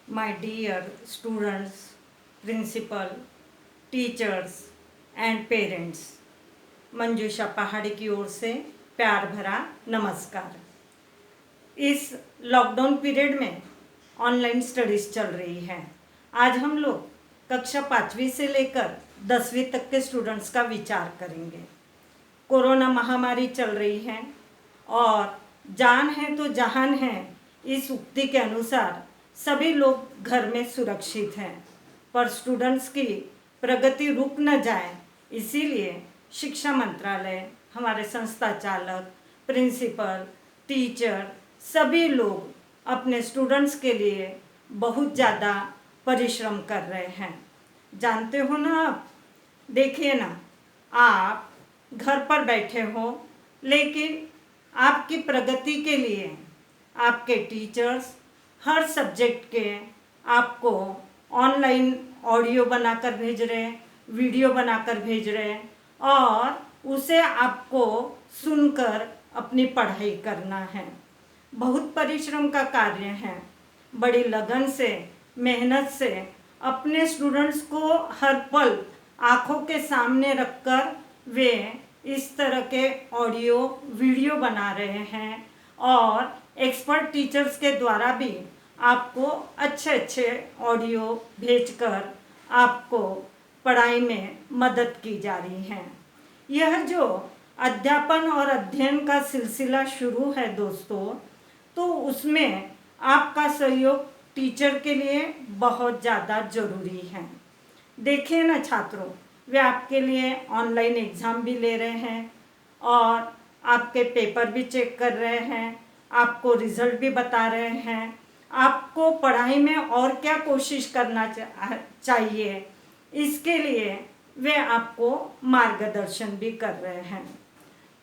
my dear students, principal, teachers and parents, Manjusha Pahadi की ओर से प्यार भरा नमस्कार। इस लॉकडाउन पीरियड में ऑनलाइन स्टडीज़ चल रही है। आज हम लोग कक्षा 5वीं से लेकर 10वीं तक के स्टूडेंट्स का विचार करेंगे। कोरोना महामारी चल रही है और जान है तो जहान है, इस उक्ति के अनुसार सभी लोग घर में सुरक्षित हैं, पर स्टूडेंट्स की प्रगति रुक न जाए, इसीलिए शिक्षा मंत्रालय, हमारे संस्था चालक, प्रिंसिपल, टीचर, सभी लोग अपने स्टूडेंट्स के लिए बहुत ज़्यादा परिश्रम कर रहे हैं। जानते हो ना आप, देखिए ना, आप घर पर बैठे हो, लेकिन आपकी प्रगति के लिए आपके टीचर्स हर सब्जेक्ट के आपको ऑनलाइन ऑडियो बनाकर भेज रहे हैं, वीडियो बनाकर भेज रहे हैं और उसे आपको सुनकर अपनी पढ़ाई करना है। बहुत परिश्रम का कार्य है। बड़ी लगन से, मेहनत से अपने स्टूडेंट्स को हर पल आँखों के सामने रखकर वे इस तरह के ऑडियो वीडियो बना रहे हैं और एक्सपर्ट टीचर्स के द्वारा भी आपको अच्छे अच्छे ऑडियो भेजकर आपको पढ़ाई में मदद की जा रही है। यह जो अध्यापन और अध्ययन का सिलसिला शुरू है दोस्तों, तो उसमें आपका सहयोग टीचर के लिए बहुत ज़्यादा ज़रूरी है। देखिए ना छात्रों, वे आपके लिए ऑनलाइन एग्ज़ाम भी ले रहे हैं और आपके पेपर भी चेक कर रहे हैं, आपको रिज़ल्ट भी बता रहे हैं, आपको पढ़ाई में और क्या कोशिश करना चाहिए, इसके लिए वे आपको मार्गदर्शन भी कर रहे हैं।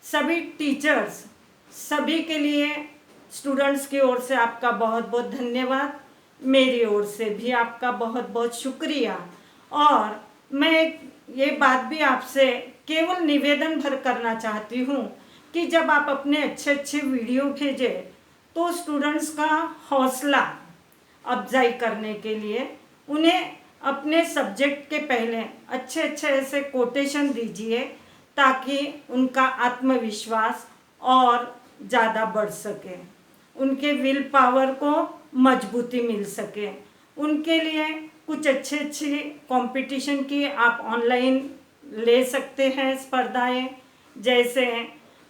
सभी टीचर्स, सभी के लिए स्टूडेंट्स की ओर से आपका बहुत बहुत धन्यवाद। मेरी ओर से भी आपका बहुत बहुत शुक्रिया। और मैं ये बात भी आपसे केवल निवेदन भर करना चाहती हूँ कि जब आप अपने अच्छे अच्छे वीडियो भेजें तो स्टूडेंट्स का हौसला अफजाई करने के लिए उन्हें अपने सब्जेक्ट के पहले अच्छे अच्छे ऐसे कोटेशन दीजिए, ताकि उनका आत्मविश्वास और ज़्यादा बढ़ सके, उनके विल पावर को मजबूती मिल सके। उनके लिए कुछ अच्छे अच्छे कंपटीशन की आप ऑनलाइन ले सकते हैं स्पर्धाएं, जैसे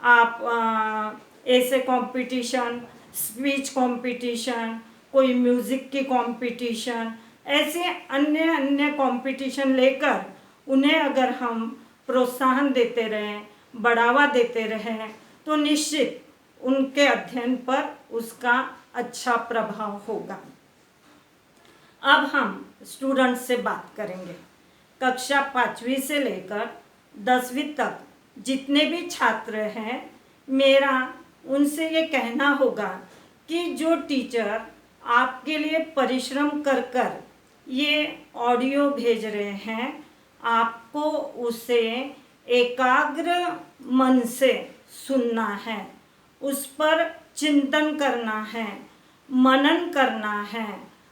आप ऐसे कंपटीशन, स्पीच कंपटीशन, कोई म्यूज़िक की कंपटीशन, ऐसे अन्य अन्य कंपटीशन लेकर उन्हें अगर हम प्रोत्साहन देते रहें, बढ़ावा देते रहें, तो निश्चित उनके अध्ययन पर उसका अच्छा प्रभाव होगा। अब हम स्टूडेंट्स से बात करेंगे। कक्षा 5वीं से लेकर 10वीं तक जितने भी छात्र हैं, मेरा उनसे ये कहना होगा कि जो टीचर आपके लिए परिश्रम कर कर ये ऑडियो भेज रहे हैं, आपको उसे एकाग्र मन से सुनना है, उस पर चिंतन करना है, मनन करना है।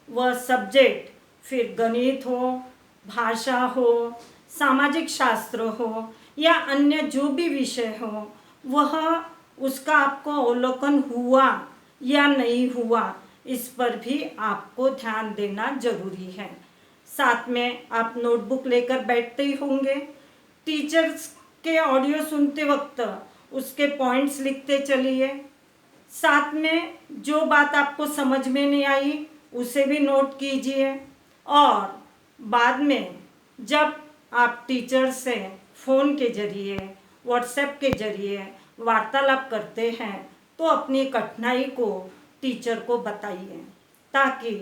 वह सब्जेक्ट फिर गणित हो, भाषा हो, सामाजिक शास्त्र हो या अन्य जो भी विषय हो, वह उसका आपको अवलोकन हुआ या नहीं हुआ, इस पर भी आपको ध्यान देना जरूरी है। साथ में आप नोटबुक लेकर बैठते ही होंगे। टीचर्स के ऑडियो सुनते वक्त उसके पॉइंट्स लिखते चलिए। साथ में जो बात आपको समझ में नहीं आई उसे भी नोट कीजिए। और बाद में जब आप टीचर से फ़ोन के ज़रिए, व्हाट्सएप के ज़रिए वार्तालाप करते हैं, तो अपनी कठिनाई को टीचर को बताइए, ताकि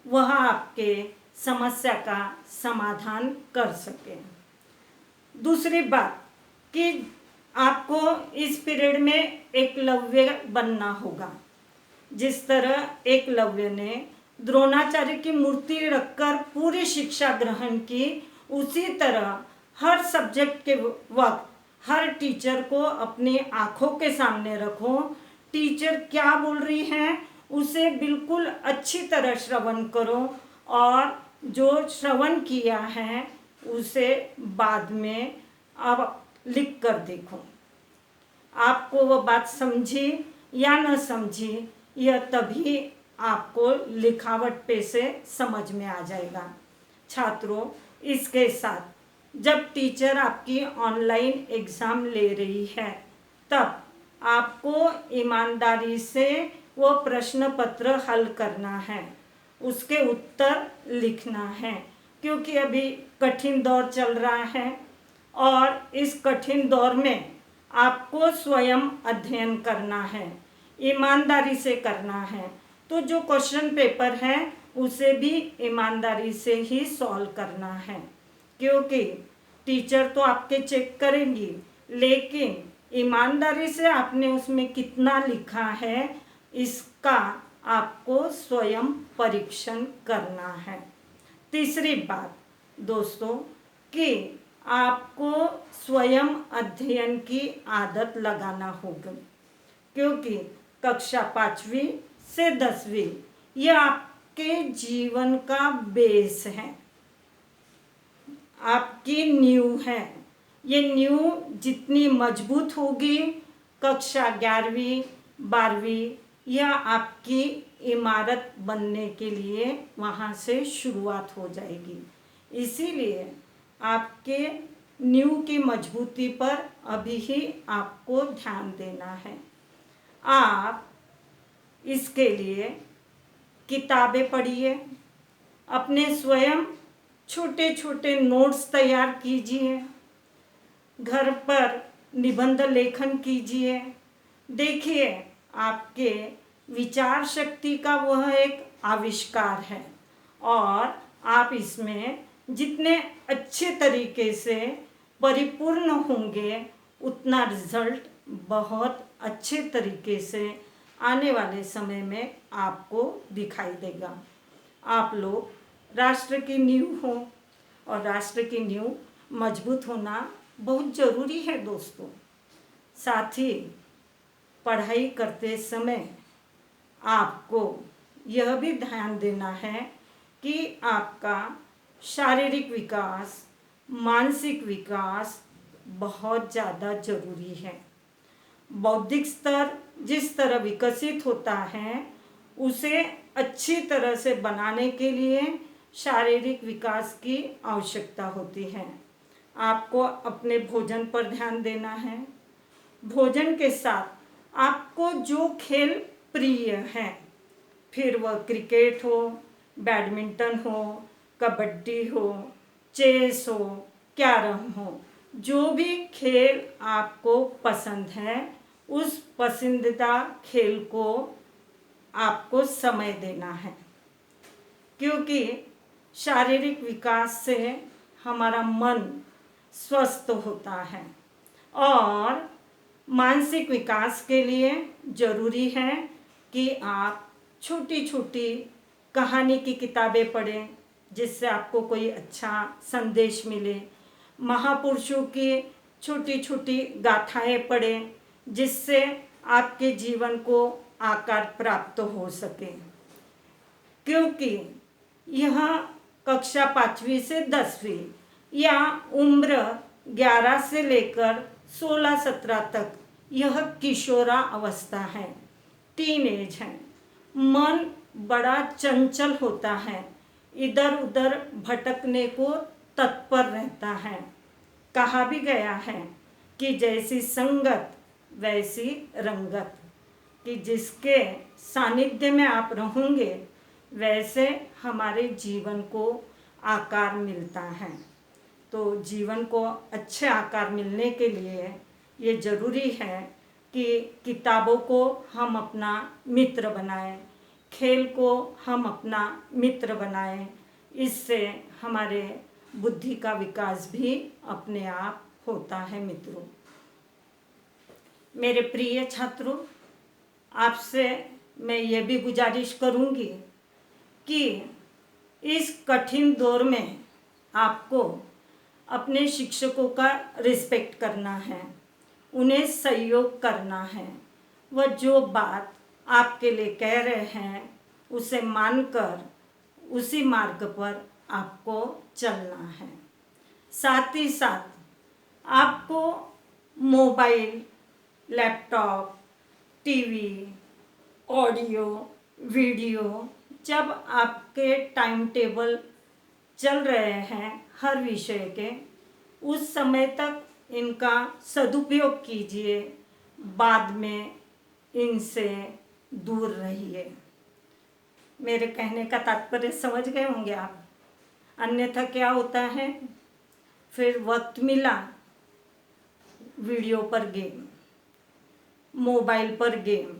वह आपके समस्या का समाधान कर सके। दूसरी बात कि आपको इस पीरियड में एकलव्य बनना होगा। जिस तरह एकलव्य ने द्रोणाचार्य की मूर्ति रखकर पूरी शिक्षा ग्रहण की, उसी तरह हर सब्जेक्ट के वक्त हर टीचर को अपनी आँखों के सामने रखो। टीचर क्या बोल रही है उसे बिल्कुल अच्छी तरह श्रवण करो और जो श्रवण किया है उसे बाद में आप लिख कर देखो। आपको वो बात समझी या न समझी, यह तभी आपको लिखावट पे से समझ में आ जाएगा। छात्रों, इसके साथ जब टीचर आपकी ऑनलाइन एग्ज़ाम ले रही है तब आपको ईमानदारी से वो प्रश्न पत्र हल करना है, उसके उत्तर लिखना है, क्योंकि अभी कठिन दौर चल रहा है और इस कठिन दौर में आपको स्वयं अध्ययन करना है, ईमानदारी से करना है। तो जो क्वेश्चन पेपर है उसे भी ईमानदारी से ही सॉल्व करना है, क्योंकि टीचर तो आपके चेक करेंगी, लेकिन ईमानदारी से आपने उसमें कितना लिखा है इसका आपको स्वयं परीक्षण करना है। तीसरी बात दोस्तों कि आपको स्वयं अध्ययन की आदत लगाना होगी, क्योंकि कक्षा 5वीं से 10वीं यह आपके जीवन का बेस है, आपकी नींव है। ये नींव जितनी मजबूत होगी, कक्षा 11वीं 12वीं यह आपकी इमारत बनने के लिए वहाँ से शुरुआत हो जाएगी। इसीलिए आपके नींव की मजबूती पर अभी ही आपको ध्यान देना है। आप इसके लिए किताबें पढ़िए, अपने स्वयं छोटे छोटे नोट्स तैयार कीजिए, घर पर निबंध लेखन कीजिए। देखिए, आपके विचार शक्ति का वह एक आविष्कार है और आप इसमें जितने अच्छे तरीके से परिपूर्ण होंगे उतना रिजल्ट बहुत अच्छे तरीके से आने वाले समय में आपको दिखाई देगा। आप लोग राष्ट्र की नींव हो और राष्ट्र की नींव मजबूत होना बहुत ज़रूरी है दोस्तों। साथ ही पढ़ाई करते समय आपको यह भी ध्यान देना है कि आपका शारीरिक विकास, मानसिक विकास बहुत ज़्यादा ज़रूरी है। बौद्धिक स्तर जिस तरह विकसित होता है उसे अच्छी तरह से बनाने के लिए शारीरिक विकास की आवश्यकता होती है। आपको अपने भोजन पर ध्यान देना है। भोजन के साथ आपको जो खेल प्रिय है, फिर वह क्रिकेट हो, बैडमिंटन हो, कबड्डी हो, चेस हो, कैरम हो, जो भी खेल आपको पसंद है उस पसंदीदा खेल को आपको समय देना है, क्योंकि शारीरिक विकास से हमारा मन स्वस्थ होता है और मानसिक विकास के लिए ज़रूरी है कि आप छोटी छोटी कहानी की किताबें पढ़ें, जिससे आपको कोई अच्छा संदेश मिले। महापुरुषों की छोटी छोटी गाथाएं पढ़ें, जिससे आपके जीवन को आकार प्राप्त हो सके, क्योंकि यह कक्षा 5वीं से 10वीं या उम्र 11 से लेकर 16-17 तक यह किशोरा अवस्था है, टीनेज है। मन बड़ा चंचल होता है, इधर उधर भटकने को तत्पर रहता है। कहा भी गया है कि जैसी संगत वैसी रंगत, कि जिसके सानिध्य में आप रहोगे वैसे हमारे जीवन को आकार मिलता है। तो जीवन को अच्छे आकार मिलने के लिए ये ज़रूरी है कि किताबों को हम अपना मित्र बनाएं, खेल को हम अपना मित्र बनाएं। इससे हमारे बुद्धि का विकास भी अपने आप होता है। मित्रों, मेरे प्रिय छात्रों, आपसे मैं ये भी गुजारिश करूँगी कि इस कठिन दौर में आपको अपने शिक्षकों का रिस्पेक्ट करना है, उन्हें सहयोग करना है। वह जो बात आपके लिए कह रहे हैं उसे मानकर उसी मार्ग पर आपको चलना है। साथ ही साथ आपको mobile, laptop, TV, audio, video जब आपके टाइम टेबल चल रहे हैं हर विषय के, उस समय तक इनका सदुपयोग कीजिए, बाद में इनसे दूर रहिए। मेरे कहने का तात्पर्य समझ गए होंगे आप। अन्यथा क्या होता है, फिर वक्त मिला वीडियो पर गेम, मोबाइल पर गेम,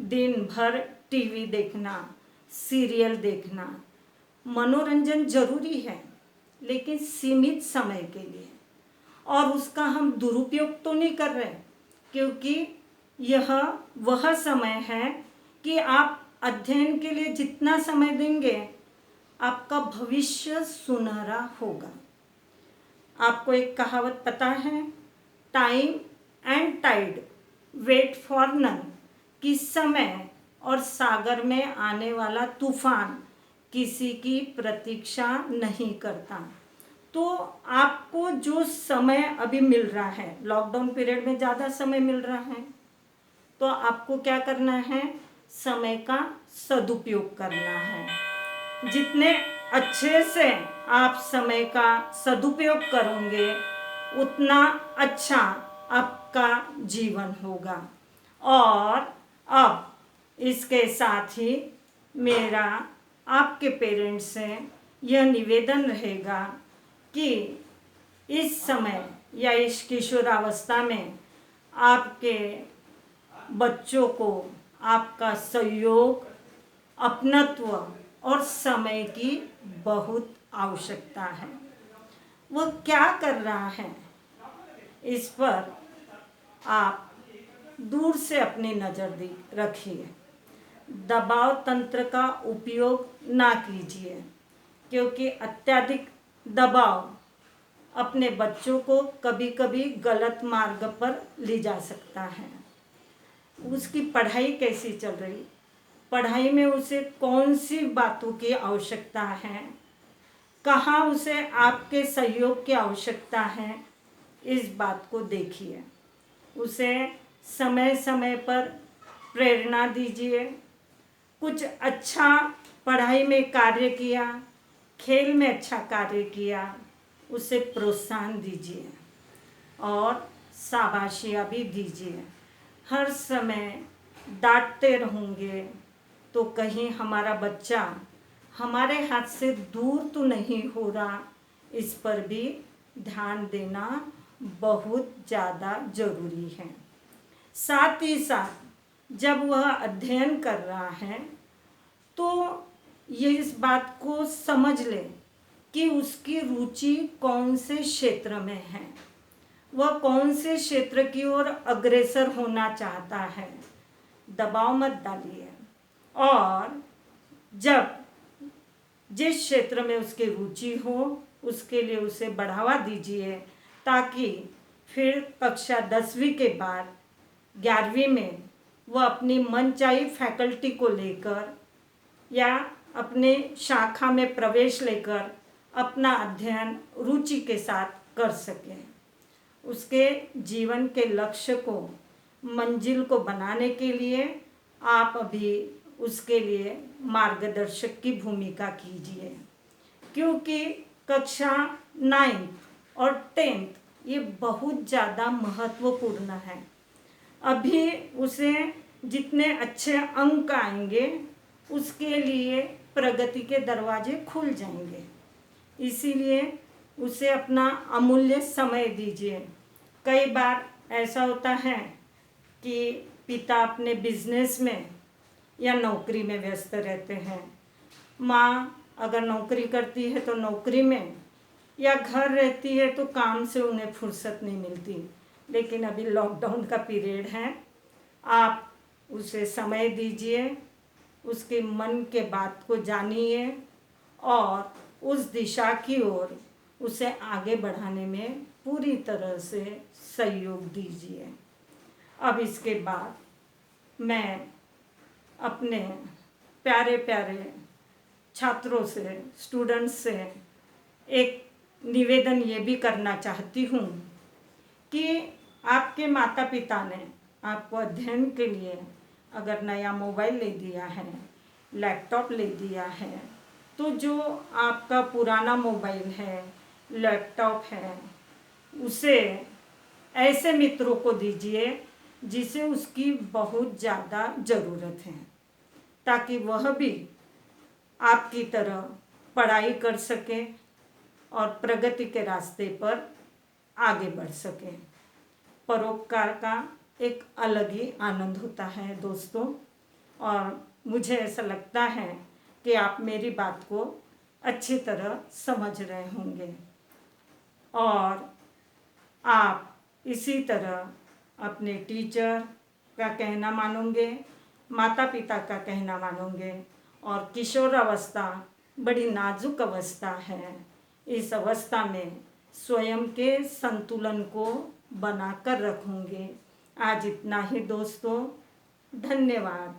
दिन भर टीवी देखना, सीरियल देखना। मनोरंजन जरूरी है लेकिन सीमित समय के लिए, और उसका हम दुरुपयोग तो नहीं कर रहे, क्योंकि यह वह समय है कि आप अध्ययन के लिए जितना समय देंगे आपका भविष्य सुनहरा होगा। आपको एक कहावत पता है, time and tide wait for none, कि समय और सागर में आने वाला तूफान किसी की प्रतीक्षा नहीं करता। तो आपको जो समय अभी मिल रहा है, लॉकडाउन पीरियड में ज़्यादा समय मिल रहा है, तो आपको क्या करना है, समय का सदुपयोग करना है। जितने अच्छे से आप समय का सदुपयोग करोगे उतना अच्छा आपका जीवन होगा। और अब इसके साथ ही मेरा आपके पेरेंट्स से यह निवेदन रहेगा कि इस समय या इस किशोरावस्था में आपके बच्चों को आपका सहयोग, अपनत्व और समय की बहुत आवश्यकता है। वह क्या कर रहा है इस पर आप दूर से अपनी नज़र रखिए। दबाव तंत्र का उपयोग ना कीजिए, क्योंकि अत्यधिक दबाव अपने बच्चों को कभी कभी गलत मार्ग पर ले जा सकता है। उसकी पढ़ाई कैसी चल रही, पढ़ाई में उसे कौन सी बातों की आवश्यकता है, कहाँ उसे आपके सहयोग की आवश्यकता है, इस बात को देखिए। उसे समय समय पर प्रेरणा दीजिए। कुछ अच्छा पढ़ाई में कार्य किया, खेल में अच्छा कार्य किया, उसे प्रोत्साहन दीजिए और शाबाशियाँ भी दीजिए। हर समय डांटते रहेंगे तो कहीं हमारा बच्चा हमारे हाथ से दूर तो नहीं हो रहा, इस पर भी ध्यान देना बहुत ज़्यादा ज़रूरी है। साथ ही साथ जब वह अध्ययन कर रहा है तो ये इस बात को समझ ले कि उसकी रुचि कौन से क्षेत्र में है, वह कौन से क्षेत्र की ओर अग्रसर होना चाहता है। दबाव मत डालिए, और जब जिस क्षेत्र में उसकी रुचि हो उसके लिए उसे बढ़ावा दीजिए, ताकि फिर कक्षा 10वीं के बाद 11वीं में वह अपनी मनचाही फैकल्टी को लेकर या अपने शाखा में प्रवेश लेकर अपना अध्ययन रुचि के साथ कर सके। उसके जीवन के लक्ष्य को, मंजिल को बनाने के लिए आप अभी उसके लिए मार्गदर्शक की भूमिका कीजिए, क्योंकि कक्षा 9th और 10th ये बहुत ज़्यादा महत्वपूर्ण है। अभी उसे जितने अच्छे अंक आएंगे उसके लिए प्रगति के दरवाजे खुल जाएंगे। इसीलिए उसे अपना अमूल्य समय दीजिए। कई बार ऐसा होता है कि पिता अपने बिजनेस में या नौकरी में व्यस्त रहते हैं, माँ अगर नौकरी करती है तो नौकरी में, या घर रहती है तो काम से उन्हें फुर्सत नहीं मिलती। लेकिन अभी लॉकडाउन का पीरियड है, आप उसे समय दीजिए, उसके मन के बात को जानिए और उस दिशा की ओर उसे आगे बढ़ाने में पूरी तरह से सहयोग दीजिए। अब इसके बाद मैं अपने प्यारे प्यारे छात्रों से, स्टूडेंट्स से एक निवेदन ये भी करना चाहती हूँ कि आपके माता पिता ने आपको अध्ययन के लिए अगर नया मोबाइल ले दिया है, लैपटॉप ले दिया है, तो जो आपका पुराना मोबाइल है, लैपटॉप है, उसे ऐसे मित्रों को दीजिए जिसे उसकी बहुत ज़्यादा ज़रूरत है, ताकि वह भी आपकी तरह पढ़ाई कर सके और प्रगति के रास्ते पर आगे बढ़ सके। परोपकार का एक अलग ही आनंद होता है दोस्तों, और मुझे ऐसा लगता है कि आप मेरी बात को अच्छी तरह समझ रहे होंगे और आप इसी तरह अपने टीचर का कहना मानोगे, माता पिता का कहना मानोगे। और किशोर अवस्था बड़ी नाजुक अवस्था है। इस अवस्था में स्वयं के संतुलन को बनाकर रखोगे। आज इतना ही दोस्तों, धन्यवाद।